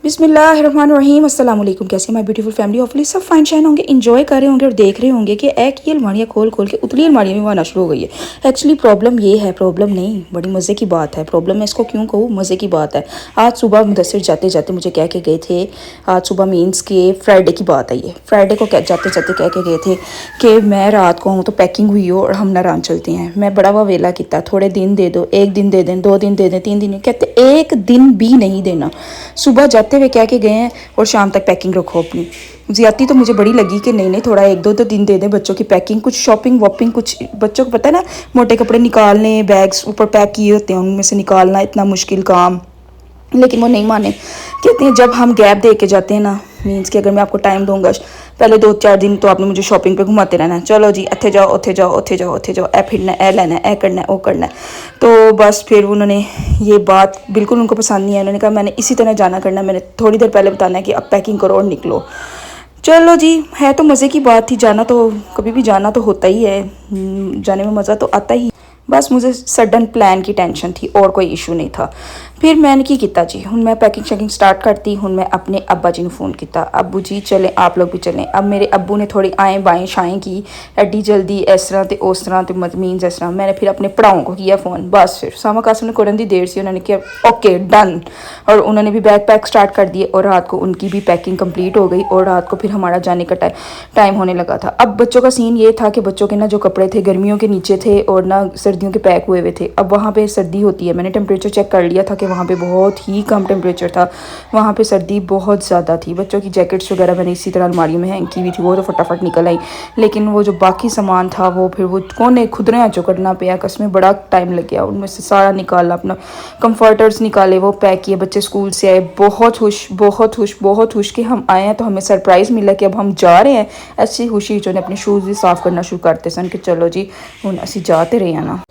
बिस्मिल्लाहिर्रहमानिर्रहीम अस्सलाम वालेकुम। कैसे माय ब्यूटीफुल फैमिली, ऑफली सब फाइन शाइन होंगे, इंजॉय कर रहे होंगे और देख रहे होंगे कि एक ये अलमारियाँ खोल खोल के उतली अलमारियाँ भी आना शुरू हो गई है। एक्चुअली प्रॉब्लम ये है, प्रॉब्लम नहीं, बड़ी मज़े की बात है। प्रॉब्लम मैं इसको क्यों कहूँ, मज़े की बात है। आज सुबह मुदस्सिर जाते जाते मुझे कह के गए थे, आज सुबह मीन्स के फ्राइडे की बात है ये, फ्राइडे को जाते जाते कह के गए थे कि मैं रात को हूँ तो पैकिंग हुई हो और हम नारान चलते हैं। मैं बड़ा वेला किया, थोड़े दिन दे दो, एक दिन दे दें, 2 दिन दे दें, 3 दिन, कहते एक दिन भी नहीं देना। सुबह जाते हुए कह के गए हैं और शाम तक पैकिंग रखो अपनी। ज़्यादती तो मुझे बड़ी लगी कि नहीं नहीं, थोड़ा 1-2 तो दिन दे दें बच्चों की पैकिंग, कुछ शॉपिंग वॉपिंग, कुछ बच्चों को पता है ना, मोटे कपड़े निकालने, बैग्स ऊपर पैक किए होते हैं, उनमें से निकालना इतना मुश्किल काम। लेकिन वो नहीं माने, कहते हैं जब हम गैप दे के जाते हैं ना, मीन्स कि अगर मैं आपको टाइम दूंगा पहले 2-4 दिन तो आपने मुझे शॉपिंग पे घुमाते रहना है, चलो जी इत्थे जाओ उत्थे जाओ उत्थे जाओ उत्थे जाओ, ए फिरना ए लेना है, ए करना है, वो करना है। तो बस फिर उन्होंने ये बात बिल्कुल उनको पसंद नहीं है। उन्होंने कहा मैंने इसी तरह जाना करना है, मैंने थोड़ी देर पहले बताना है कि अब पैकिंग करो और निकलो। चलो जी, है तो मज़े की बात थी, जाना तो कभी भी जाना तो होता ही है, जाने में मज़ा तो आता ही। बस मुझे सडन प्लान की टेंशन थी और कोई इशू नहीं था। फिर मैंने की किया जी, हूँ मैं पैकिंग शैकिंग स्टार्ट करती। हूँ मैं अपने अब्बा जी ने फ़ोन किया, अब्बू जी चलें, आप लोग भी चलें। अब मेरे अब्बू ने थोड़ी आएँ बाएँ शाएँ की, एड्डी जल्दी इस तरह तो उस तरह तो मीन्स इस तरह। मैंने फिर अपने भराओं को किया फ़ोन, बस फिर सामा कासम ने करन दी देर से, उन्होंने किया ओके डन, और उन्होंने भी बैग पैक स्टार्ट कर दिए और रात को उनकी भी पैकिंग कंप्लीट हो गई और रात को फिर हमारा जाने का टाइम होने लगा था। अब बच्चों का सीन ये था कि बच्चों के ना जो कपड़े थे गर्मियों के नीचे थे और ना सर्दियों के पैक हुए हुए थे। अब वहाँ पे सर्दी होती है, मैंने टेम्परेचर चेक कर लिया था कि वहाँ पे बहुत ही कम टेम्परेचर था, वहाँ पे सर्दी बहुत ज़्यादा थी। बच्चों की जैकेट्स वगैरह मैंने इसी तरह अलमारी में हैंग की हुई थी, वो तो फटाफट निकल आई। लेकिन वो जो बाकी सामान था वो फिर वो कोने खुदरे जो करना पाया, कसमें बड़ा टाइम लग गया उनमें से सारा निकाला, अपना कंफर्टर्स निकाले, वो पैक किए। बच्चे स्कूल से आए बहुत खुश, बहुत खुश, बहुत खुश कि हम आए हैं, तो हमें सरप्राइज़ मिला कि अब हम जा रहे हैं। ऐसी खुशी जो ने अपने शूज़ भी साफ़ करना शुरू करते सन कि चलो जी हुण असीं जाते रहे हैं ना।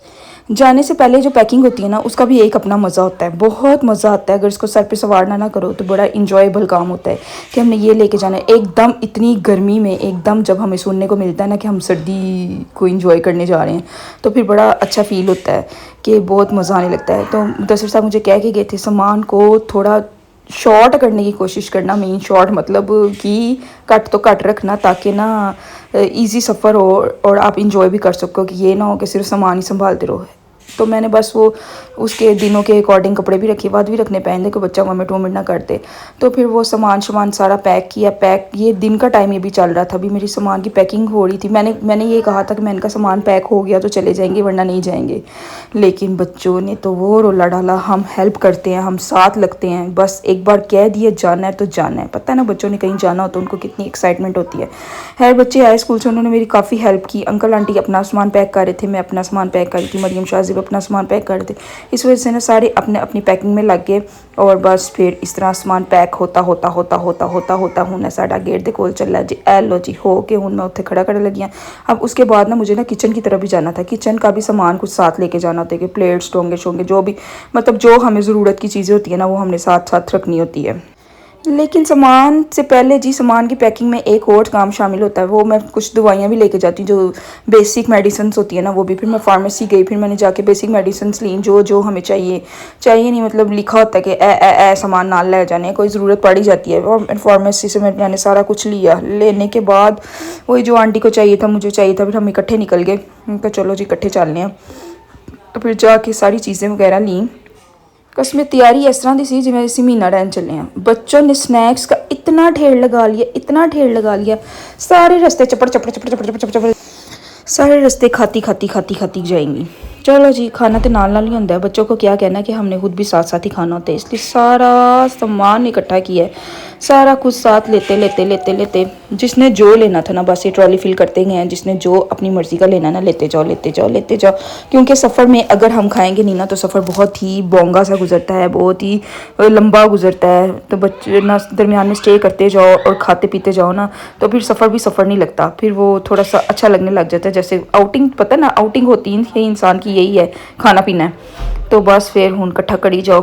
जाने से पहले जो पैकिंग होती है ना, उसका भी एक अपना मज़ा होता है, बहुत मज़ा आता है। अगर इसको सर पे सवारना ना करो तो बड़ा इंजॉयबल काम होता है कि हमने ये लेके जाना है। एकदम इतनी गर्मी में एकदम जब हमें सुनने को मिलता है ना कि हम सर्दी को इंजॉय करने जा रहे हैं, तो फिर बड़ा अच्छा फील होता है कि बहुत मज़ा आने लगता है। तो मुदस्सिर साहब मुझे कह के गए थे सामान को थोड़ा शॉर्ट करने की कोशिश करना, मेन शॉर्ट मतलब कि कट तो कट रखना, ताकि ना इजी सफ़र हो और आप इंजॉय भी कर सको, कि ये ना हो कि सिर्फ सामान ही संभालते रहो। तो मैंने बस वो उसके दिनों के अकॉर्डिंग कपड़े भी रखे, बाद भी रखने पहनते कि बच्चा वॉमिट वॉमिट ना करते। तो फिर वो सामान सारा पैक किया। पैक ये दिन का टाइम ये भी चल रहा था, अभी मेरी सामान की पैकिंग हो रही थी। मैंने ये कहा था कि मैं इनका सामान पैक हो गया तो चले जाएंगे वरना नहीं जाएंगे, लेकिन बच्चों ने तो वो रोला डाला। हम हेल्प करते हैं, हम साथ लगते हैं, बस एक बार कह दिया जाना है तो जाना है। पता है ना बच्चों ने कहीं जाना हो तो उनको कितनी एक्साइटमेंट होती है। खैर बच्चे आए स्कूल से, उन्होंने मेरी काफ़ी हेल्प की। अंकल आंटी अपना सामान पैक कर रहे थे, मैं अपना सामान पैक कर रही थी, मरियम शाजिब अपना सामान पैक कर रहे थे। इस वजह से ना सारे अपने अपनी पैकिंग में लग गए और बस फिर इस तरह सामान पैक होता होता होता होता होता होता हूँ साढ़ा गेट के कोल चला जी, ए लो जी हो के हूँ मैं उत्थे खड़ा कर लगी हाँ। अब उसके बाद ना मुझे ना किचन की तरफ भी जाना था, किचन का भी सामान कुछ साथ लेके जाना होता है कि प्लेट्स टोंगे शोंगे जो भी मतलब जो हमें ज़रूरत की चीज़ें होती है ना वो हमने साथ साथ रखनी होती है। लेकिन सामान से पहले जी सामान की पैकिंग में एक और काम शामिल होता है, वो मैं कुछ दवाइयाँ भी लेके जाती हूँ जो बेसिक मेडिसिन होती है ना, वो भी। फिर मैं फार्मेसी गई, फिर मैंने जाके बेसिक मेडिसिन ली जो जो हमें चाहिए नहीं, मतलब लिखा होता है कि ए सामान ना ले जाने, कोई ज़रूरत पड़ ही जाती है। और फार्मेसी से मैंने सारा कुछ लिया। लेने के बाद वही जो आंटी को चाहिए था मुझे चाहिए था, फिर हम इकट्ठे निकल गए। उनका चलो जी इकट्ठे चलने हैं। तो फिर जाके सारी चीज़ें वगैरह लीं। कसमें तैयारी इस तरह की सी जिवें असीं महीना रहन चले हैं। बच्चों ने स्नैक्स का इतना ढेर लगा लिया, इतना ढेर लगा लिया, सारे रास्ते चपड़ चपड़ चपड़ चपड़ चपड़ चपड़ सारे रास्ते खाती जाएंगी। चलो जी खाना तो नाल ही होंदा है, बच्चों को क्या कहना कि हमने खुद भी साथ साथ ही खाना होता है, इसलिए सारा सामान इकट्ठा किया है, सारा कुछ साथ लेते जिसने जो लेना था ना बस ये ट्रॉली फिल करते गए हैं। जिसने जो अपनी मर्ज़ी का लेना ना लेते जाओ, क्योंकि सफ़र में अगर हम खाएंगे नहीं ना तो सफ़र बहुत ही बोंगा सा गुजरता है, बहुत ही लंबा गुजरता है। तो बच्चे ना दरमियान में स्टे करते जाओ और खाते पीते जाओ ना, तो फिर सफ़र भी सफ़र नहीं लगता, फिर वो थोड़ा सा अच्छा लगने लग जाता है। जैसे आउटिंग, पता ना आउटिंग होती है इंसान की, यही है खाना पीना है। तो बस फिर हूँ कट्ठा करी जाओ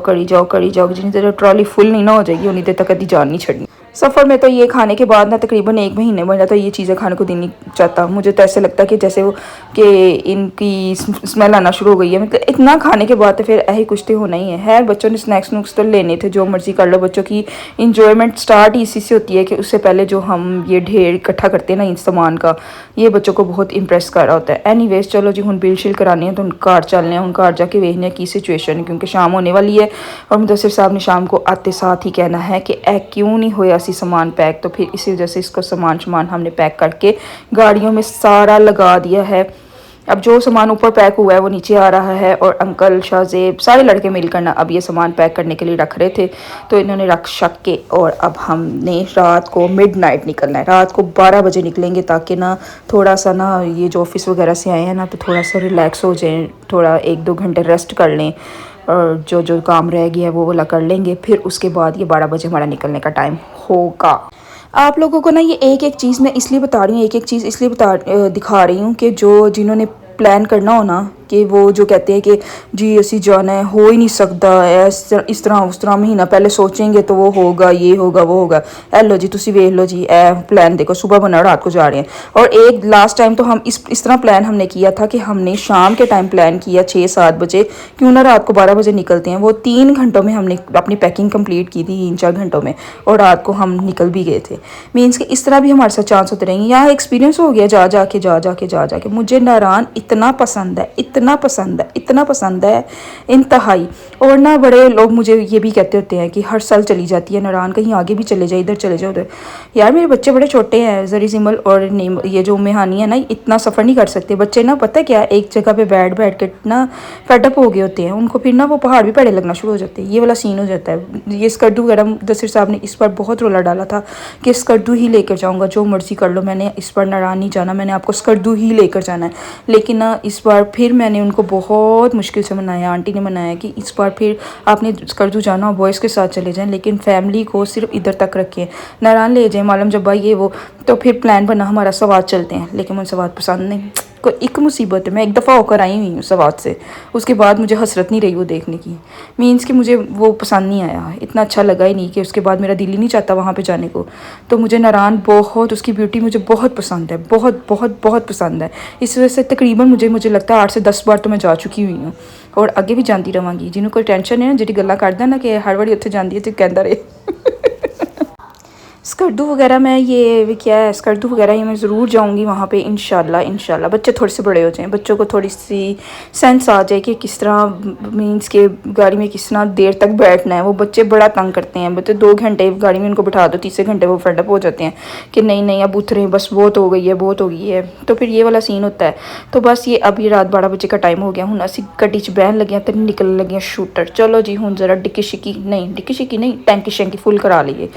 जितनी देर ट्रॉली फुल नहीं ना हो जाएगी उन्नी देर तक कभी जान नहीं छड़नी। सफ़र में तो ये खाने के बाद ना तकरीबन 1 महीने मेरा तो ये चीज़ें खाने को दिल नहीं चाहता। मुझे तो ऐसे लगता है कि जैसे वो कि इनकी स्मेल आना शुरू हो गई है। मतलब इतना खाने के बाद तो फिर यही कुछ तो होना ही है। बच्चों ने स्नैक्स नुक्स तो लेने थे, जो मर्ज़ी कर लो। बच्चों की इंजॉयमेंट स्टार्ट ही इसी से होती है कि उससे पहले जो हम ये ढेर इकट्ठा करते हैं ना इस सामान का, ये बच्चों को बहुत इंप्रेस कर रहा होता है। एनीवेज चलो जी, हुन बिल शिल करानी है तो घर चलने हैं, घर जाके देखने की सिचुएशन है, क्योंकि शाम होने वाली है। और मुदस्सिर साहब ने शाम को आते साथ ही कहना है कि ए क्यों नहीं होया सी सामान पैक। तो फिर इसी वजह से इसको सामान हमने पैक करके गाड़ियों में सारा लगा दिया है। अब जो सामान ऊपर पैक हुआ है वो नीचे आ रहा है, और अंकल शाहजेब सारे लड़के मिलकर ना अब ये सामान पैक करने के लिए रख रहे थे, तो इन्होंने रख शक के। और अब हमने रात को मिडनाइट निकलना है, रात को 12 बजे निकलेंगे, ताकि ना थोड़ा सा ना ये जो ऑफिस वगैरह से आए हैं ना तो थोड़ा सा रिलैक्स हो जाएं, थोड़ा 1-2 घंटे रेस्ट कर लें, और जो जो काम रह गया है वो वाला कर लेंगे। फिर उसके बाद ये 12 बजे हमारा निकलने का टाइम होगा। आप लोगों को ना ये एक एक चीज़ मैं इसलिए बता रही हूँ, एक एक चीज़ इसलिए दिखा रही हूँ कि जो जिन्होंने प्लान करना हो ना, कि वो जो कहते हैं कि जी असी जाना है, हो ही नहीं सकता, इस तरह उस तरह महीना पहले सोचेंगे तो वो होगा, ये होगा, वो होगा। ए लो जी, तुसी वेख लो जी, ए प्लान देखो, सुबह बना रात को जा रहे हैं। और एक लास्ट टाइम तो हम इस तरह प्लान हमने किया था कि हमने शाम के टाइम प्लान किया 6-7 बजे, क्यों ना रात को 12 बजे निकलते हैं। वो 3 घंटों में हमने अपनी पैकिंग कंप्लीट की थी, 3-4 घंटों में, और रात को हम निकल भी गए थे। मीन्स कि इस तरह भी हमारे साथ चांस होते रहेंगे। यहाँ एक्सपीरियंस हो गया जा जाके। मुझे नारान इतना पसंद है, इतना पसंद है इंतहाई। और ना बड़े लोग मुझे ये भी कहते होते हैं कि हर साल चली जाती है नारान, कहीं आगे भी चले जाए, इधर चले जाओ उधर। यार मेरे बच्चे बड़े छोटे हैं, जरी सिमल और ये जो मेहानी है ना, इतना सफ़र नहीं कर सकते बच्चे ना। पता है क्या, एक जगह पे बैठ के ना फेडअप हो गए होते हैं उनको, फिर ना वो पहाड़ भी पड़े लगना शुरू हो जाते हैं। ये वाला सीन हो जाता है। ये स्कर्दू वगैरह मुदस्सिर साहब ने इस बार बहुत रोला डाला था कि स्कर्दू ही लेकर जाऊँगा, जो मर्जी कर लो, मैंने इस बार नारान नहीं जाना, मैंने आपको स्कर्दू ही लेकर जाना है। लेकिन ना इस बार फिर मैंने उनको बहुत मुश्किल से मनाया, आंटी ने मनाया कि इस बार फिर आपने स्कर्दू जाना हो बॉयज़ के साथ चले जाएं, लेकिन फैमिली को सिर्फ इधर तक रखें, नारान ले जाएं, मालूम जब भाई ये वो। तो फिर प्लान बना हमारा सवात चलते हैं, लेकिन मुझे सवात पसंद नहीं। कोई एक मुसीबत है, मैं एक दफ़ा होकर आई हुई हूँ सवात से, उसके बाद मुझे हसरत नहीं रही वो देखने की। मीन्स कि मुझे वो पसंद नहीं आया, इतना अच्छा लगा ही नहीं कि उसके बाद मेरा दिल ही नहीं चाहता वहाँ पे जाने को। तो मुझे नारान बहुत, उसकी ब्यूटी मुझे बहुत पसंद है, बहुत बहुत बहुत पसंद है। इस वजह से तकरीबन मुझे लगता है 8 से 10 बार तो मैं जा चुकी हुई हूँ, और आगे भी जाती रहांगी। जिन्होंने कोई टेंशन है ना, जी गल्ला करदा ना कि हर बारी उत्थे जाती है तो कहता रहे। स्कर्दू वगैरह मैं ये क्या है, स्कर्दू वगैरह ये मैं ज़रूर जाऊंगी वहाँ पे इंशाल्लाह। बच्चे थोड़े से बड़े हो जाएं, बच्चों को थोड़ी सी सेंस आ जाए कि किस तरह मीन्स के गाड़ी में किस तरह देर तक बैठना है। वो बच्चे बड़ा तंग करते हैं, बच्चे 2 घंटे गाड़ी में उनको बिठा दो, तीसरे घंटे वो फेडअप हो जाते हैं कि नहीं अब उतरे, बस बहुत हो गई है। तो फिर ये वाला सीन होता है। तो बस ये अभी रात 12 बजे का टाइम हो गया, हूँ असी गड्डी च बहन लगे तो निकल लगे शूटर। चलो जी हूँ ज़रा डिक्की शिक्की नहीं टैंकी शैंकी फुल करा लीए।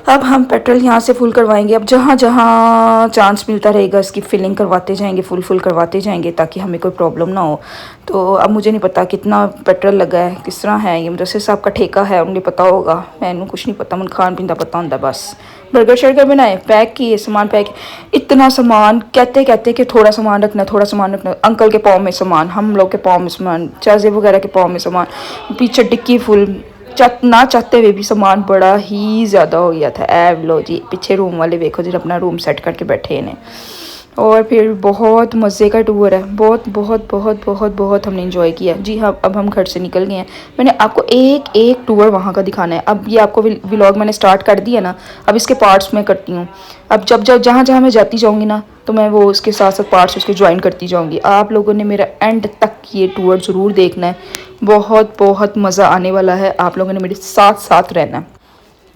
अब हम पेट्रोल यहाँ से फुल करवाएंगे। अब जहाँ जहाँ चांस मिलता रहेगा इसकी फिलिंग करवाते जाएंगे, फुल करवाते जाएंगे, ताकि हमें कोई प्रॉब्लम ना हो। तो अब मुझे नहीं पता कितना पेट्रोल लगा है, किस तरह है, ये मुदस्सिर साहब का ठेका है, उन्हें पता होगा, मैंने कुछ नहीं पता, मुझे खान पीन का पता होता बस। बर्गर शर्गर बनाए, पैक किए, सामान पैक, इतना सामान कहते कि थोड़ा सामान रखना, अंकल के पाँव में सामान, हम लोग के पाँव में सामान, चाजे वगैरह के पाँव में सामान, पीछे डिक्की फुल, ना चाहते हुए भी सामान बड़ा ही ज़्यादा हो गया था। ऐब लो जी, पीछे रूम वाले देखो जी अपना रूम सेट करके बैठे हैं। और फिर बहुत मज़े का टूर है, बहुत हमने इंजॉय किया जी। हाँ, अब हम घर से निकल गए हैं। मैंने आपको एक टूर वहाँ का दिखाना है। अब ये आपको व्लॉग मैंने स्टार्ट कर दिया ना, अब इसके पार्ट्स मैं करती हूँ। अब जब जहाँ मैं जाती जाऊँगी ना, तो मैं वो उसके साथ पार्ट्स उसके ज्वाइन करती जाऊँगी। आप लोगों ने मेरा एंड तक ये टूर ज़रूर देखना है, बहुत मज़ा आने वाला है। आप लोगों ने मेरे साथ रहना है।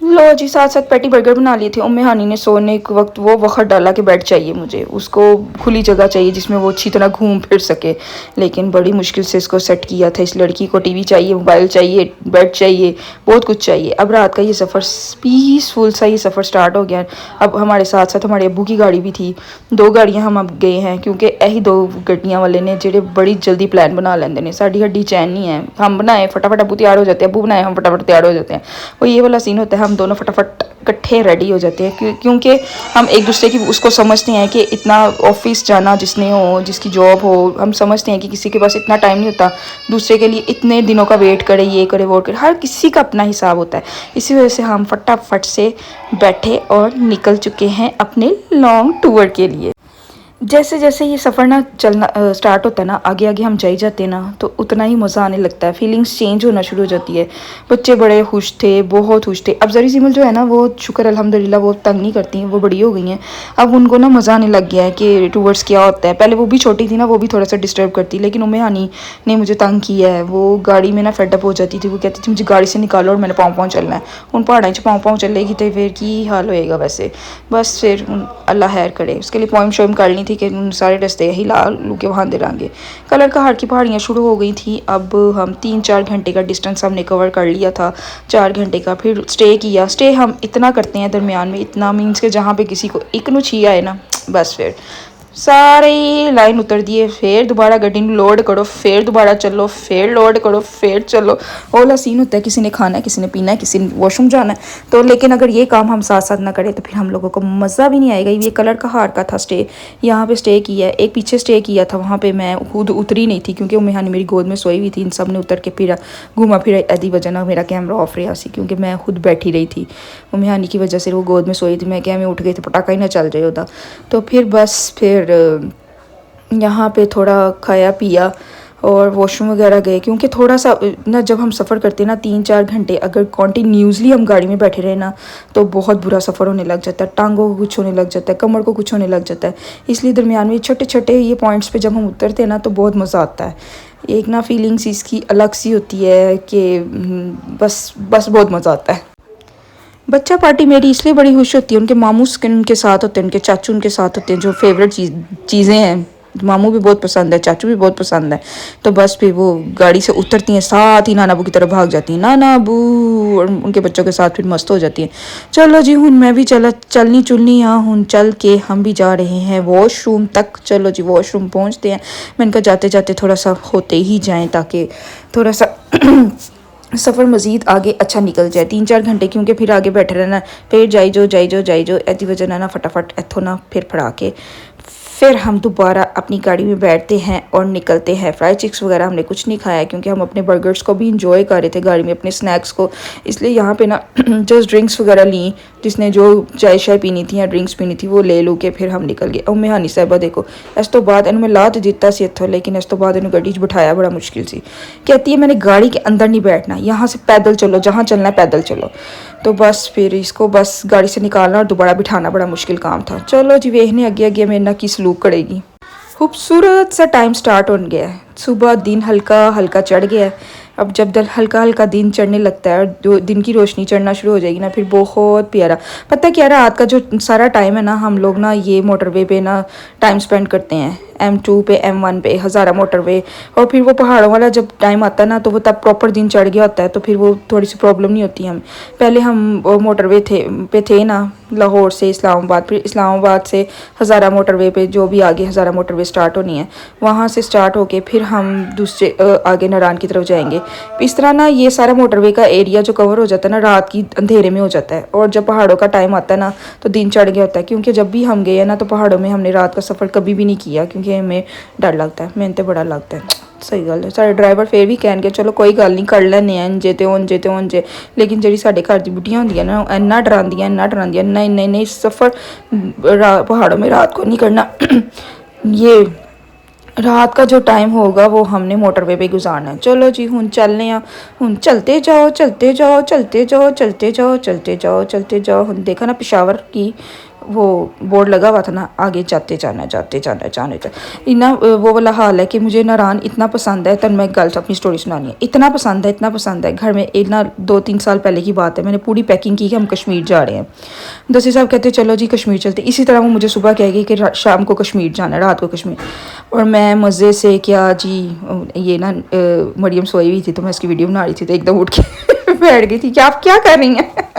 लो जी, साथ पैटी बर्गर बना लिए थे। उम्मे हानी ने सोने के वक्त वो वक्त डाला कि बेड चाहिए मुझे, उसको खुली जगह चाहिए जिसमें वो अच्छी तरह घूम फिर सके। लेकिन बड़ी मुश्किल से इसको सेट किया था। इस लड़की को टीवी चाहिए, मोबाइल चाहिए, बेड चाहिए, बहुत कुछ चाहिए। अब रात का ये सफ़र पीसफुल सा ये सफ़र स्टार्ट हो गया। अब हमारे साथ हमारे अब्बू की गाड़ी भी थी, 2 गाड़ियाँ हम अब गए हैं, क्योंकि यही 2 गड्डियाँ वाले ने जेडे बड़ी जल्दी प्लान बना लेंदे ने। साड़ी हड्डी चैन नहीं है, हम बनाए फटाफट अब्बू तैयार हो जाते हैं, अब्बू बनाए हम फटाफट तैयार हो जाते हैं। वो ये वाला सीन होता है। हम दोनों फटाफट इकट्ठे रेडी हो जाते हैं, क्योंकि हम एक दूसरे की उसको समझते हैं कि इतना ऑफिस जाना जिसने हो, जिसकी जॉब हो, हम समझते हैं कि किसी के पास इतना टाइम नहीं होता दूसरे के लिए इतने दिनों का वेट करे, ये करे वो करे, हर किसी का अपना हिसाब होता है। इसी वजह से हम फटाफट से बैठे और निकल चुके हैं अपने लॉन्ग टूर के लिए। जैसे जैसे ये सफ़र ना चलना स्टार्ट होता है ना, आगे आगे हम जाई जाते हैं ना, तो उतना ही मज़ा आने लगता है, फीलिंग्स चेंज होना शुरू हो जाती है। बच्चे बड़े खुश थे, बहुत खुश थे। अब जरी सिमल जो है ना, वो शुक्र अल्हम्दुलिल्लाह वो तंग नहीं करती हैं, वो बड़ी हो गई हैं। अब उनको ना मज़ा आने लग गया है कि टूवर्स क्या होता है। पहले वो भी छोटी थी ना, वो भी थोड़ा सा डिस्टर्ब करती, लेकिन उम्मे हानी ने मुझे तंग किया है। वो गाड़ी में ना फेडअप हो जाती थी, वो कहती थी मुझे गाड़ी से निकालो और मैंने पाँव पाँव चलना है। उन पहाड़ों से पाँव पाँव चलेगी तो फिर की हाल होएगा। वैसे बस फिर अल्लाह खैर करे। उसके लिए पोइम शोइम करनी थी कि सारे रास्ते हिला लू के वहाँ दे रहेंगे। कलर का हाड़ की पहाड़ियाँ शुरू हो गई थी। अब हम 3-4 घंटे का डिस्टेंस हमने कवर कर लिया था, 4 घंटे का। फिर स्टे किया। स्टे हम इतना करते हैं दरमियान में, इतना मीन्स के जहाँ पे किसी को एक नु छी आए ना, बस फिर सारी लाइन उतर दिए, फिर दोबारा गड्डी लोड करो, फिर दोबारा चलो, फिर लोड करो, फिर चलो। ओला सीन होता है, किसी ने खाना है, किसी ने पीना है, किसी ने वॉशरूम जाना है। तो लेकिन अगर ये काम हम साथ साथ ना करें तो फिर हम लोगों को मज़ा भी नहीं आएगा। ये कलर का हार का था स्टे, यहाँ पे स्टे किया है। एक पीछे स्टे किया था, वहाँ पे मैं खुद उतरी नहीं थी क्योंकि उम्मेहानी मेरी गोद में सोई हुई थी। इन सब ने उतर के फिर घूमा फिरा, आदि वजह ना मेरा कैमरा ऑफ रहा सी क्योंकि मैं खुद बैठी रही थी। उम्मेहानी की वजह से वो गोद में सोई थी, मैं क्या मैं उठ गई तो पटाखा ही ना चल जाए होता। तो फिर बस फिर यहाँ पे थोड़ा खाया पिया और वॉशरूम वगैरह गए, क्योंकि थोड़ा सा ना जब हम सफ़र करते हैं ना 3-4 घंटे अगर कॉन्टीन्यूसली हम गाड़ी में बैठे रहे ना तो बहुत बुरा सफ़र होने लग जाता है। टांगों को कुछ होने लग जाता है, कमर को कुछ होने लग जाता है। इसलिए दरमियान में छोटे छोटे ये पॉइंट्स पे जब हम उतरते हैं ना तो बहुत मज़ा आता है। एक ना फीलिंग्स इसकी अलग सी होती है कि बस बहुत मज़ा आता है। बच्चा पार्टी मेरी इसलिए बड़ी खुश होती है, उनके मामू उनके साथ होते हैं, उनके चाचू उनके साथ होते हैं, जो फेवरेट चीज़ें हैं। मामू भी बहुत पसंद है, चाचू भी बहुत पसंद है। तो बस फिर वो गाड़ी से उतरती हैं, साथ ही नाना अबू की तरफ भाग जाती हैं, नाना अबू, और उनके बच्चों के साथ फिर मस्त हो जाती हैं। चलो जी हुन मैं भी चलनी चुलनी यहाँ हुन चल के हम भी जा रहे हैं वॉशरूम तक। चलो जी वॉशरूम पहुँचते हैं। मैंने कहा जाते जाते थोड़ा सा होते ही जाएँ ताकि थोड़ा सा सफ़र मज़ीद आगे अच्छा निकल जाए। 3-4 घंटे क्योंकि फिर आगे बैठे रहना, फिर जाई जो ऐसी वजह ना फटाफट इथों ना फिर फड़ा के फिर हम दोबारा अपनी गाड़ी में बैठते हैं और निकलते हैं। फ्राई चिक्स वगैरह हमने कुछ नहीं खाया क्योंकि हम अपने बर्गर्स को भी इंजॉय कर रहे थे गाड़ी में, अपने स्नैक्स को। इसलिए यहाँ पे ना जस्ट ड्रिंक्स वगैरह ली, जिसने जो चाय शाय पीनी थी या ड्रिंक्स पीनी थी वो ले लो के फिर हम निकल गए। उम्मे हानी साहिबा देखो इस तो बाद इन्होंने ला तो दिता सी इत्थों, लेकिन इस तो बाद इन्होंने गड्डी च बिठाया बड़ा मुश्किल सी। कहती है मैंने गाड़ी के अंदर नहीं बैठना, यहाँ से पैदल चलो, जहाँ चलना है पैदल चलो। तो बस फिर इसको बस गाड़ी से निकालना और दोबारा बिठाना बड़ा मुश्किल काम था। चलो जी वेखने अगे अगे मेरे ना की सलूक करेगी। खूबसूरत सा टाइम स्टार्ट हो गया है। सुबह दिन हल्का हल्का चढ़ गया है। अब जब हल्का हल्का दिन चढ़ने लगता है और दिन की रोशनी चढ़ना शुरू हो जाएगी ना फिर बहुत प्यारा। पता क्या रात का जो सारा टाइम है ना हम लोग ना ये मोटरवे पे ना टाइम स्पेंड करते हैं, M2 पे, M1 पे, हज़ारा मोटरवे। और फिर वो पहाड़ों वाला जब टाइम आता है ना तो वो तब प्रॉपर दिन चढ़ गया होता है, तो फिर वो थोड़ी सी प्रॉब्लम नहीं होती। हम पहले हम मोटरवे पे थे ना लाहौर से इस्लामाबाद, फिर इस्लामाबाद से हज़ारा मोटरवे पे, जो भी आगे हज़ारा मोटरवे स्टार्ट होनी है वहाँ से स्टार्ट होके फिर हम दूसरे आगे नारायण की तरफ जाएंगे। इस तरह ना ये सारा मोटरवे का एरिया जो कवर हो जाता है ना रात की अंधेरे में हो जाता है, और जब पहाड़ों का टाइम आता है ना तो दिन चढ़ गया होता है। क्योंकि जब भी हम गए हैं ना तो पहाड़ों में हमने रात का सफ़र कभी भी नहीं किया क्योंकि हमें डर लगता है, मैंने तो बड़ा लगता है। सही गल है, सारे ड्राइवर फिर भी कहणगे चलो कोई गल नहीं कर लैने इंजे ते उंजे ते उंजे, लेकिन जी साढ़े घर दी बुढ़ियां होंदियां ना इन्ना डरांदियां नहीं नहीं नहीं सफ़र पहाड़ों में रात को नहीं करना। ये रात का जो टाइम होगा वो हमने मोटरवे पे गुजारना है। चलो जी हुन चलने हैं, हुन चलते जाओ चलते जाओ चलते जाओ चलते जाओ चलते जाओ चलते जाओ। हुन देखा ना पेशावर की वो बोर्ड लगा हुआ था ना, आगे जाते जाना जाते जाना जाने जाना। इतना वो वाला हाल है कि मुझे नारायण इतना पसंद है। तन मैं गल अपनी स्टोरी सुनानी है, इतना पसंद है। घर में एक ना 2-3 साल पहले की बात है, मैंने पूरी पैकिंग की कि हम कश्मीर जा रहे हैं। दसी साहब कहते चलो जी कश्मीर चलते। इसी तरह वो मुझे सुबह कह गई कि शाम को कश्मीर जाना है, रात को कश्मीर। और मैं मज़े से क्या जी ये ना मरियम सोई हुई थी तो मैं इसकी वीडियो बना रही थी तो एकदम उठ के बैठ गई थी कि आप क्या कर रही हैं।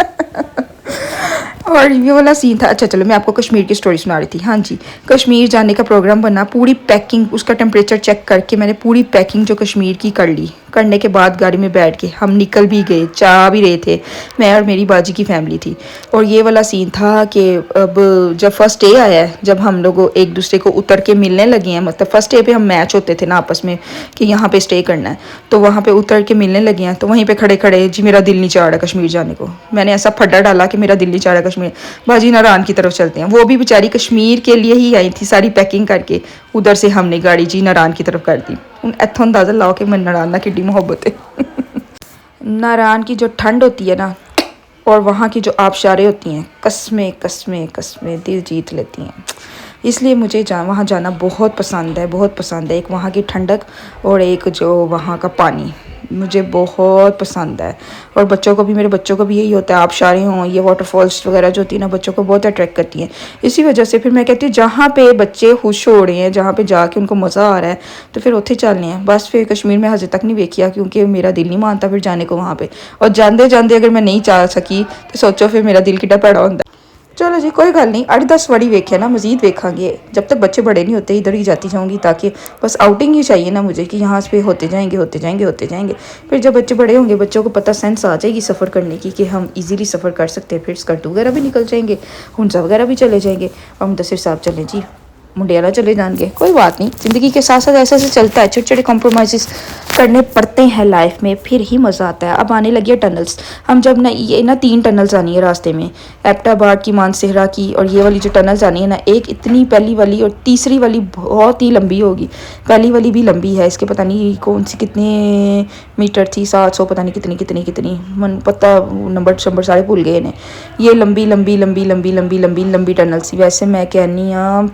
और ये वाला सीन था। अच्छा चलो मैं आपको कश्मीर की स्टोरी सुना रही थी। हाँ जी, कश्मीर जाने का प्रोग्राम बना, पूरी पैकिंग उसका टेम्परेचर चेक करके मैंने पूरी पैकिंग जो कश्मीर की कर ली। करने के बाद गाड़ी में बैठ के हम निकल भी गए, जा भी रहे थे। मैं और मेरी बाजी की फैमिली थी। और ये वाला सीन था कि अब जब फर्स्ट डे आया है, जब हम लोग एक दूसरे को उतर के मिलने लगे हैं, मतलब फर्स्ट डे पे हम मैच होते थे ना आपस में कि यहाँ पे स्टे करना है, तो वहाँ पे उतर के मिलने लगे हैं। तो वहीं पे खड़े खड़े जी मेरा दिल नहीं चाह रहा कश्मीर जाने को। मैंने ऐसा फड्डा डाला कि मेरा दिल नहीं चाह रहा कश्मीर। बाजी नारायण की तरफ चलते हैं। वो भी बेचारी कश्मीर के लिए ही आई थी सारी पैकिंग करके। उधर से हमने गाड़ी जी नारायण की तरफ कर दी। इत्थों अंदाजा लाओ कि मैं नारायण ना किड्डी मोहब्बत है। नारायण की जो ठंड होती है ना, और वहाँ की जो आबशारें होती हैं, कसमें कसमें कसमें दिल जीत लेती हैं। इसलिए मुझे वहाँ जाना बहुत पसंद है, बहुत पसंद है। एक वहाँ की ठंडक और एक जो वहाँ का पानी मुझे बहुत पसंद है। और बच्चों को भी, मेरे बच्चों को भी यही होता है, आबशारें हों, ये वाटरफॉल्स वगैरह जो होती है ना, बच्चों को बहुत अट्रैक्ट करती हैं। इसी वजह से फिर मैं कहती हूँ जहाँ पे बच्चे खुश हो रहे हैं, जहाँ पे जाके उनको मज़ा आ रहा है, तो फिर उत्थे चलने हैं। बस फिर कश्मीर में हजे तक नहीं वेखिया, क्योंकि मेरा दिल नहीं मानता फिर जाने को वहाँ पे। और जाते जाते अगर मैं नहीं जा सकी तो सोचो फिर मेरा दिल कितना भैड़ा होंदा। चलो जी, कोई गल नहीं, 8-10 वारी वेख्या ना, मजीद वेखांगे। जब तक बच्चे बड़े नहीं होते इधर ही जाती जाऊँगी, ताकि बस आउटिंग ही चाहिए ना मुझे कि यहाँ पे होते जाएंगे होते जाएंगे होते जाएंगे। फिर जब बच्चे बड़े होंगे, बच्चों को पता सेंस आ जाएगी सफ़र करने की कि हम इजीली सफ़र कर सकते हैं। फिर स्कर्ट वगैरह भी निकल जाएंगे, हुंसा वगैरह भी चले जाएंगे, और मुदस्सिर साहब चले जी मुंडियाला चले जाएंगे। कोई बात नहीं, ज़िंदगी के साथ साथ ऐसे ऐसे चलता है, छोटे छोटे कॉम्प्रोमाइज़ करने पड़ते हैं लाइफ में, फिर ही मज़ा आता है। अब आने लगी है टनल्स। हम जब ना, ये ना 3 टनल्स आनी है रास्ते में, एबटाबाद की, मानसेहरा की, और ये वाली जो टनल्स आनी है ना, एक इतनी पहली वाली और तीसरी वाली बहुत ही लंबी होगी। पहली वाली भी लंबी है, इसके पता नहीं कौन सी कितने मीटर थी, 700 पता नहीं कितनी कितनी कितनी, मन पता नंबर सारे भूल गए ने। ये लंबी लंबी लंबी लंबी लंबी लंबी लंबी टनल सी। वैसे मैं कहनी हाँ,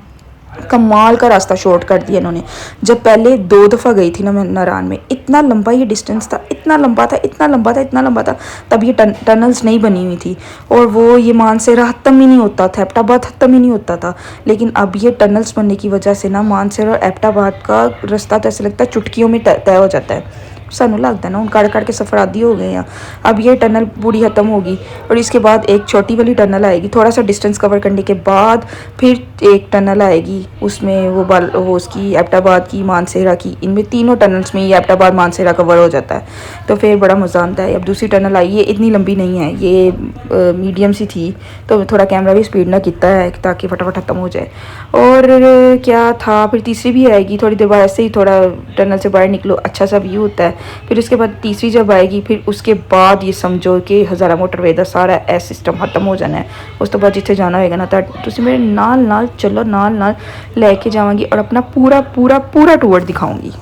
कमाल का रास्ता शॉर्ट कर दिया इन्होंने। जब पहले 2 दफ़ा गई थी ना मैं नारायण में, इतना लंबा ये डिस्टेंस था, इतना लंबा था, इतना लंबा था, इतना लंबा था। तब ये टनल्स नहीं बनी हुई थी, और वो ये मानसेरा ख़त्म ही नहीं होता था, एबटाबाद ख़त्म ही नहीं होता था। लेकिन अब ये टनल्स बनने की वजह से ना, मानसेरा और एबटाबाद का रास्ता तो ऐसा लगता है चुटकियों में तय हो जाता है। सानू लगता है ना, उन काट के सफ़र आदि हो गए हैं। अब ये टनल पूरी ख़त्म होगी, और इसके बाद एक छोटी वाली टनल आएगी, थोड़ा सा डिस्टेंस कवर करने के बाद फिर एक टनल आएगी, उसमें वो उसकी एबटाबाद की, मानसेरा की, इनमें तीनों टनल्स में ये एबटाबाद मानसेरा कवर हो जाता है। तो फिर बड़ा मज़ा आता है। अब दूसरी टनल आई, ये इतनी लंबी नहीं है, ये मीडियम सी थी, तो थोड़ा कैमरा भी स्पीड ना किया है ताकि फटाफट ख़त्म हो जाए। और क्या था, फिर तीसरी भी आएगी थोड़ी देर बाद, ऐसे ही थोड़ा टनल से बाहर निकलो, अच्छा सा व्यू होता है। फिर उसके बाद तीसरी जब आएगी, फिर उसके बाद ये समझो कि हज़ारा मोटरवे का सारा ए सिस्टम खत्म हो जाना है। उस तो बाद जिथे जाना होगा ना, तो मेरे नाल चलो, नाल लेके जाऊँगी और अपना पूरा पूरा पूरा टूर दिखाऊँगी।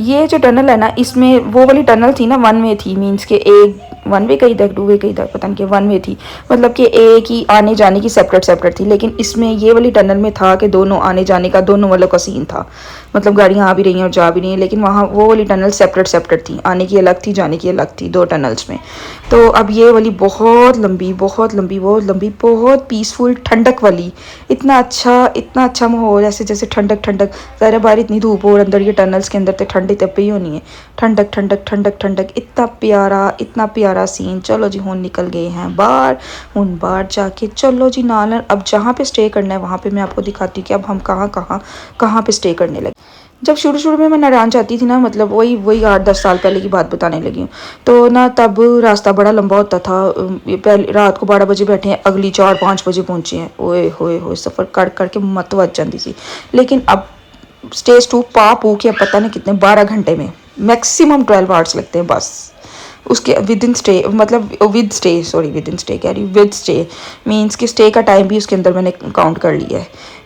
ये जो टनल है ना, इसमें वो वाली टनल थी ना, 1 वे थी, मीन्स के एक 1 वे कहीं तक, 2 वे कहीं तक, पता नहीं कि 1 वे थी, मतलब कि एक ही आने जाने की सेपरेट थी। लेकिन इसमें ये वाली टनल में था कि दोनों आने जाने का, दोनों वालों का सीन था, मतलब गाड़ियाँ आ भी रही हैं और जा भी रही हैं। लेकिन वहाँ वो वाली टनल सेपरेट थी, आने की अलग थी, जाने की अलग थी, 2 टनल्स में। तो अब ये वाली बहुत लंबी बहुत लंबी बहुत लंबी, बहुत पीसफुल, ठंडक वाली, इतना अच्छा माहौल, ऐसे जैसे ठंडक ज़ाहिर बाहर इतनी धूप हो और अंदर ये टनल्स के अंदर तो ठंडी तपी होनी है, ठंडक, इतना प्यारा सीन। चलो जी, हुन निकल गए हैं बाहर जाके, चलो जी नाल अब जहाँ पे स्टे करना है वहाँ पे मैं आपको दिखाती हूँ कि अब हम कहाँ पे स्टे करने लगे। जब शुरू में मैं नारायण जाती थी ना, मतलब वही 8-10 साल पहले की बात बताने लगी हूँ, तो ना तब रास्ता बड़ा लंबा होता था। पहले रात को 12 बजे बैठे हैं, अगली 4-5 बजे पहुँचे हैं। ओए होए सफ़र कर के मत वज जाती थी। लेकिन अब स्टेज 2 पू के, अब पता नहीं कितने 12 घंटे में मैक्सिमम 12 आवर्स लगते हैं बस। उसके विद इन स्टे, मतलब विद स्टे मीन्स कि स्टे का टाइम भी उसके अंदर मैंने काउंट कर लिया है।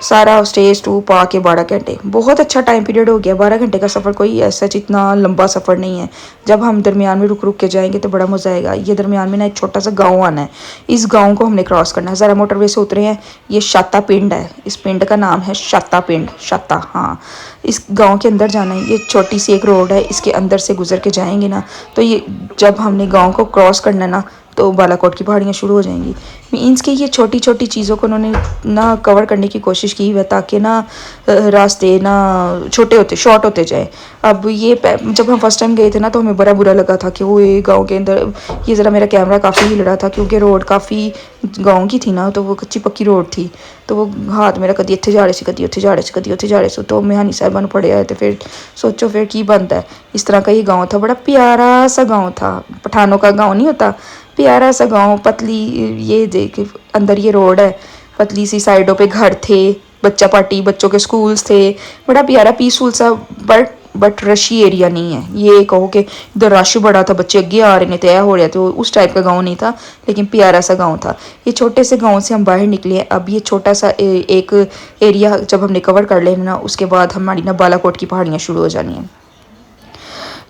सारा स्टेज 2 पा के 12 घंटे, बहुत अच्छा टाइम पीरियड हो गया। 12 घंटे का सफ़र कोई ऐसा इतना लंबा सफ़र नहीं है। जब हम दरमियान में रुक के जाएंगे तो बड़ा मज़ा आएगा। ये दरमियान में ना एक छोटा सा गांव आना है, इस गांव को हमने क्रॉस करना है। ज़रा मोटरवे से उतरे हैं, ये शाता पिंड है, इस पिंड का नाम है शाता पिंड, शाता, हाँ। इस गांव के अंदर जाना है, ये छोटी सी एक रोड है, इसके अंदर से गुजर के जाएंगे ना, तो ये जब हमने गांव को क्रॉस करना है ना, तो बालाकोट की पहाड़ियाँ शुरू हो जाएंगी। मीन्स कि ये छोटी छोटी चीज़ों को उन्होंने ना कवर करने की कोशिश की है ताकि ना रास्ते ना छोटे होते शॉर्ट होते जाए। अब ये जब हम फर्स्ट टाइम गए थे ना तो हमें बड़ा बुरा लगा था कि वो ये गांव के अंदर ये ज़रा मेरा कैमरा काफ़ी हिल रहा था क्योंकि रोड काफ़ी गांव की थी ना, तो वो कच्ची पक्की रोड थी, तो वो हाथ मेरा कदी इतने जा रहे से कदी उत्थे जा रहे से कदी उत्थे जा रहे से, तो मेहानी साहिबा पड़े आए थे। फिर सोचो फिर की बनता है। इस तरह का ये गाँव था, बड़ा प्यारा सा गाँव था, पठानों का गाँव नहीं होता, प्यारा सा गाँव। पतली ये देख अंदर ये रोड है, पतली सी साइडों पे घर थे, बच्चा पार्टी बच्चों के स्कूल्स थे, बड़ा प्यारा पीसफुल सा। बट रशी एरिया नहीं है, ये कहो कि इधर रश बड़ा था, बच्चे अगे आ रहे ने तय हो रहे थे, उस टाइप का गांव नहीं था, लेकिन प्यारा सा गांव था। ये छोटे से गांव से हम बाहर निकले। अब ये छोटा सा एक एरिया जब हमने कवर कर लेना ना, उसके बाद हमारी ना बालाकोट की पहाड़ियाँ शुरू हो जानी हैं।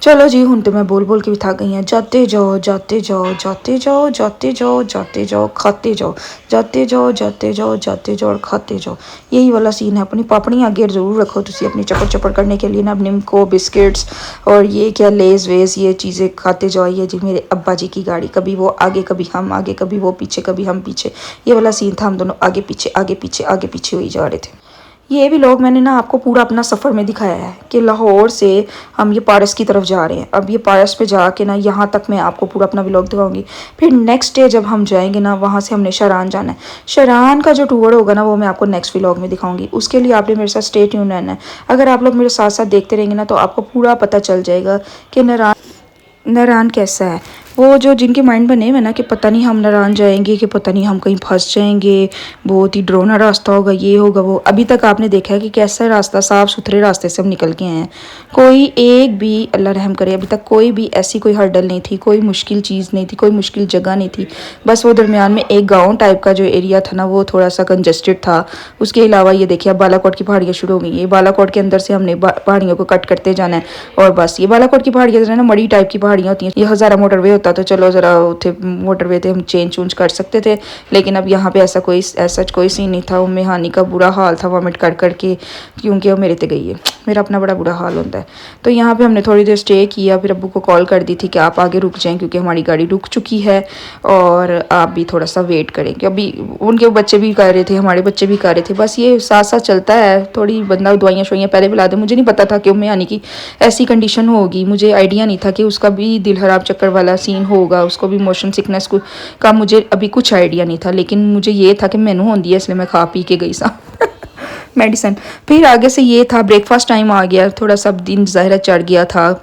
चलो जी, हूँ तो मैं बोल बोल के भी थक गई हैं। जाते जाओ जाते जाओ जाते जाओ जाते जाओ जाते जाओ खाते जाओ, जाते जाओ जाते जाओ जाते जाओ और खाते जाओ। यही वाला सीन है। अपनी पापड़ी आगे ज़रूर रखो तुसी अपनी चपड़ चपड़ करने के लिए ना, निम्को बिस्किट्स और ये क्या लेस वेस ये चीज़ें खाते जाओ। ये जी मेरे अब्बा जी की गाड़ी, कभी वो आगे कभी हम आगे, कभी वो पीछे कभी हम पीछे, ये वाला सीन था। हम दोनों आगे पीछे आगे पीछे आगे पीछे हो ही जा रहे थे। ये भी लोग मैंने ना आपको पूरा अपना सफ़र में दिखाया है कि लाहौर से हम ये पारस की तरफ जा रहे हैं। अब ये पारस पे जाके ना यहाँ तक मैं आपको पूरा अपना व्लॉग दिखाऊंगी। फिर नेक्स्ट डे जब हम जाएंगे ना, वहाँ से हमने शरान जाना है। शरान का जो टूर होगा ना, वो मैं आपको नेक्स्ट व्लॉग में दिखाऊंगी। उसके लिए आपने मेरे साथ स्टे ट्यून रहना है। अगर आप लोग मेरे साथ साथ देखते रहेंगे ना, तो आपको पूरा पता चल जाएगा कि नारायण कैसा है। वो जो जिनके माइंड बने हुए ना कि पता नहीं हम नारायण जाएंगे, कि पता नहीं हम कहीं फंस जाएंगे, बहुत ही डरावना रास्ता होगा, ये होगा वो। अभी तक आपने देखा है कि कैसा रास्ता, साफ़ सुथरे रास्ते से हम निकल के आए हैं। कोई एक भी, अल्लाह रहम करे, अभी तक कोई भी ऐसी कोई हर्डल नहीं थी, कोई मुश्किल चीज़ नहीं थी, कोई मुश्किल जगह नहीं थी। बस वो दरमियान में एक गाँव टाइप का जो एरिया था ना, वो थोड़ा सा कंजस्टेड था। उसके अलावा ये देखिए अब बालाकोट की पहाड़ियाँ शुरू हो गई। ये बालाकोट के अंदर से हमने पहाड़ियों को कट करते जाना है। और बस ये बालाकोट की पहाड़ियाँ जो है ना, मड़ी टाइप की पहाड़ियाँ होती हैं। ये हज़ारा मोटरवे होता तो चलो ज़रा उथे मोटरवे थे हम चेंज चूंज कर सकते थे, लेकिन अब यहाँ पे ऐसा कोई सीन नहीं था। उम्मे हानी का बुरा हाल था वॉमिट कर करके, क्योंकि वो मेरे ते गई है, मेरा अपना बड़ा बुरा हाल होता है। तो यहाँ पे हमने थोड़ी देर स्टे किया, फिर अब्बू को कॉल कर दी थी कि आप आगे रुक जाएं क्योंकि हमारी गाड़ी रुक चुकी है और आप भी थोड़ा सा वेट करें। कि अभी उनके बच्चे भी कर रहे थे, हमारे बच्चे भी कर रहे थे, बस ये साथ साथ चलता है। थोड़ी बंदा दवाइयाँ शवाइयाँ पहले पिला दे। मुझे नहीं पता था कि उम्मे हानी की ऐसी कंडीशन होगी, मुझे आइडिया नहीं था कि उसका भी दिल खराब चक्कर वाला सीन होगा, उसको भी मोशन सिकनेस का मुझे अभी कुछ आइडिया नहीं था। लेकिन मुझे ये था कि मैनू होंगी है, इसलिए मैं खा पी के गई सा मेडिसिन। फिर आगे से ये था ब्रेकफास्ट टाइम आ गया, थोड़ा सा दिन ज़ाहिर चढ़ गया था।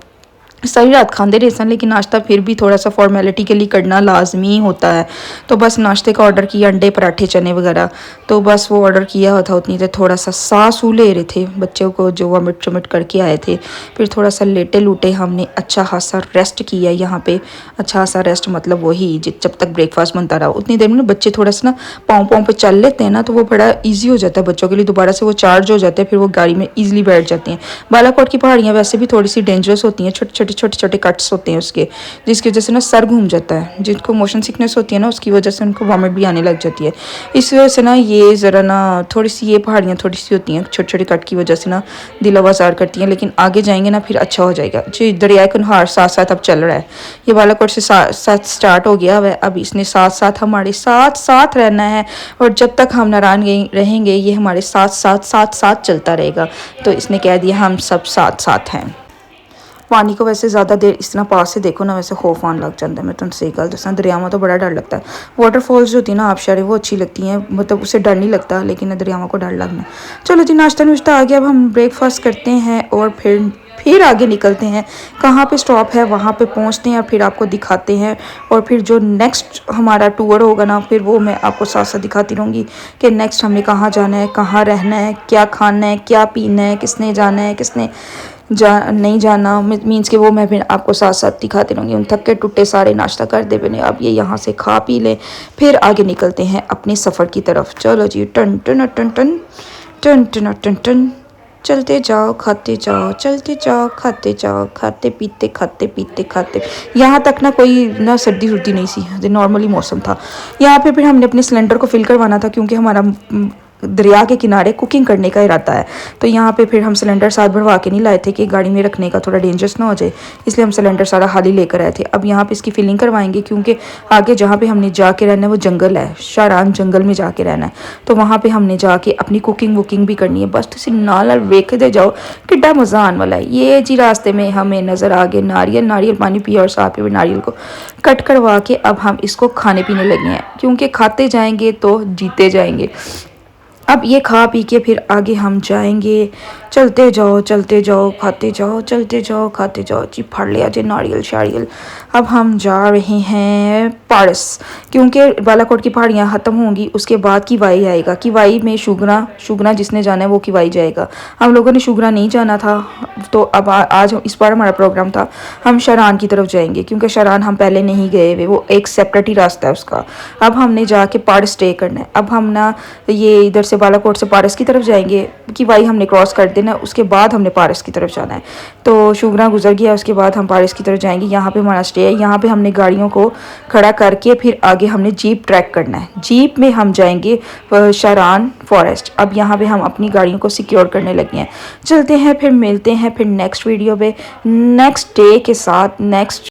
सारी रात खाते रहे सन, लेकिन नाश्ता फिर भी थोड़ा सा फॉर्मेलिटी के लिए करना लाजमी होता है। तो बस नाश्ते का ऑर्डर किया, अंडे पराठे चने वगैरह, तो बस वो ऑर्डर किया था। उतनी देर थोड़ा सा सासू ले रहे थे बच्चों को जो वमिट चमिट करके आए थे। फिर थोड़ा सा लेटे लूटे हमने, अच्छा खासा रेस्ट किया यहाँ पे। अच्छा खासा रेस्ट मतलब वही जब तक ब्रेकफास्ट बनता रहा। उतनी देर में बच्चे थोड़ा सा ना पाँव पाँव पे चल लेते हैं ना, तो वो बड़ा ईजी हो जाता है बच्चों के लिए, दोबारा से वो चार्ज हो जाते हैं, फिर वो गाड़ी में ईजिली बैठ जाते हैं। बालाकोट की पहाड़ियाँ वैसे भी थोड़ी सी डेंजरस होती हैं, छोटे छोटे कट्स होते हैं उसके, जिसकी वजह से ना सर घूम जाता है। जिनको मोशन सिकनेस होती है ना, उसकी वजह से उनको वॉमिट भी आने लग जाती है। इस वजह से ना ये ज़रा ना थोड़ी सी ये पहाड़ियाँ थोड़ी सी होती हैं, छोटे छोटे कट की वजह से ना दिल आवाज़ार करती हैं। लेकिन आगे जाएंगे ना फिर अच्छा हो जाएगा। जी दरिया कुनहार साथ साथ अब चल रहा है, ये बालाकोट से साथ स्टार्ट हो गया है। अब इसने साथ साथ हमारे साथ साथ रहना है, और जब तक हम नारायण रहेंगे ये हमारे साथ साथ साथ साथ चलता रहेगा। तो इसने कह दिया हम सब साथ साथ हैं। पानी को वैसे ज़्यादा देर इस तरह पास से देखो ना, वैसे खौफ आने लग जाता है। मैं तुम सही गल दसा, दरियावां तो बड़ा डर लगता है। वाटरफॉल्स जो होती है ना आबशारें, वो अच्छी लगती हैं, मतलब उससे डर नहीं लगता, लेकिन दरियावां को डर लगना। चलो जी, नाश्ता नुश्ता आ गया, अब हम ब्रेकफास्ट करते हैं और फिर आगे निकलते हैं। कहाँ पे स्टॉप है वहाँ पे पहुँचते हैं और फिर आपको दिखाते हैं। और फिर जो नेक्स्ट हमारा टूर होगा ना, फिर वो मैं आपको साथ साथ दिखाती रहूँगी कि नेक्स्ट हमें कहाँ जाना है, कहाँ रहना है, क्या खाना है, क्या पीना है, किसने जाना है, किसने नहीं जाना। मीन्स कि वो मैं फिर आपको साथ साथ दिखाती रहूँगी। उन थके टुट्टे सारे नाश्ता कर दे बने, अब ये यहाँ से खा पी लें, फिर आगे निकलते हैं अपने सफ़र की तरफ। चलो जी, टन टन टन टन टन टन टन टन, चलते जाओ खाते जाओ, चलते जाओ खाते जाओ, खाते पीते खाते पीते खाते। यहाँ तक ना कोई ना सर्दी सुर्दी नहीं सी, नॉर्मली मौसम था यहाँ पे। फिर हमने अपने सिलेंडर को फिल करवाना था, क्योंकि हमारा दरिया के किनारे कुकिंग करने का इरादा है। तो यहाँ पे फिर हम सिलेंडर साथ भरवा के नहीं लाए थे कि गाड़ी में रखने का थोड़ा डेंजरस ना हो जाए, इसलिए हम सिलेंडर सारा खाली लेकर आए थे। अब यहाँ पे इसकी फिलिंग करवाएंगे क्योंकि आगे जहाँ पे हमने जाके रहना है वो जंगल है, शारान जंगल में जाके रहना है। तो वहाँ पे हमने जाके अपनी कुकिंग वुकिंग भी करनी है। बस तुसी नाल वेखदे जाओ किड्डा मज़ा आने वाला है। ये जी रास्ते में हमें नज़र आ गए नारियल पानी पिया और साथ में नारियल को कट करवा के अब हम इसको खाने पीने लगे हैं, क्योंकि खाते जाएंगे तो जीते जाएंगे। अब ये खा पी के फिर आगे हम जाएंगे। चलते जाओ खाते जाओ, चलते जाओ खाते जाओ जी। फाड़ लिया जी नारियल शारियल। अब हम जा रहे हैं पारस, क्योंकि बालाकोट की पहाड़ियाँ ख़त्म होंगी उसके बाद किवाई आएगा। किवाई में शुगना जिसने जाना है वो किवाई जाएगा। हम लोगों ने शुगना नहीं जाना था, तो अब आज इस बार हमारा प्रोग्राम था हम शारान की तरफ जाएंगे, क्योंकि शारान हम पहले नहीं गए हुए, वो एक सेपरेट ही रास्ता है उसका। अब हमने जाके पारस स्टे करना है। अब हम ना ये इधर से बालाकोट से पारस की तरफ जाएंगे, किवाई हमने क्रॉस कर देना, उसके बाद हमने पारस की तरफ जाना है। तो शुगना गुजर गया, उसके बाद हम पारस की तरफ जाएंगे। यहाँ पे हमारा स्टे है, यहाँ पे हमने गाड़ियों को खड़ा करके फिर आगे हमने जीप ट्रैक करना है। जीप में हम जाएंगे शारान फॉरेस्ट। अब यहाँ पे हम अपनी गाड़ियों को सिक्योर करने लगे हैं। चलते हैं, फिर मिलते हैं फिर नेक्स्ट वीडियो पे नेक्स्ट डे के साथ, नेक्स्ट